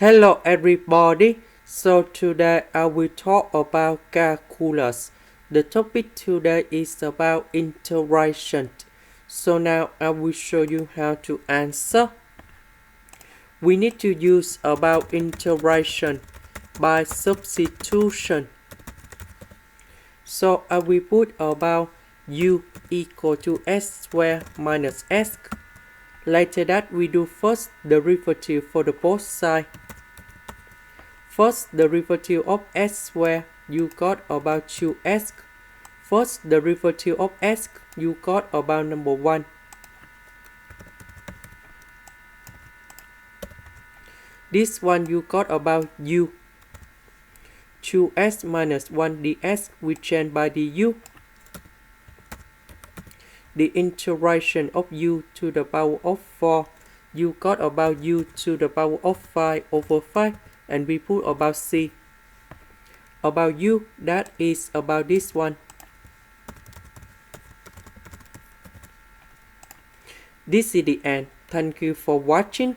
Hello everybody, so today I will talk about calculus. The topic today is about integration. So now I will show you how to answer. We need to use about integration by substitution. So I will put about u equal to s squared minus s. Later that we do first derivative for the both sides. First derivative of s squared, you got about 2s. First derivative of s, you got about number 1. This one you got about u. 2s minus 1 ds, we change by du. The integration of u to the power of 4, you got about u to the power of 5 over 5. And we put about c. About u, that is about this one. This is the end. Thank you for watching.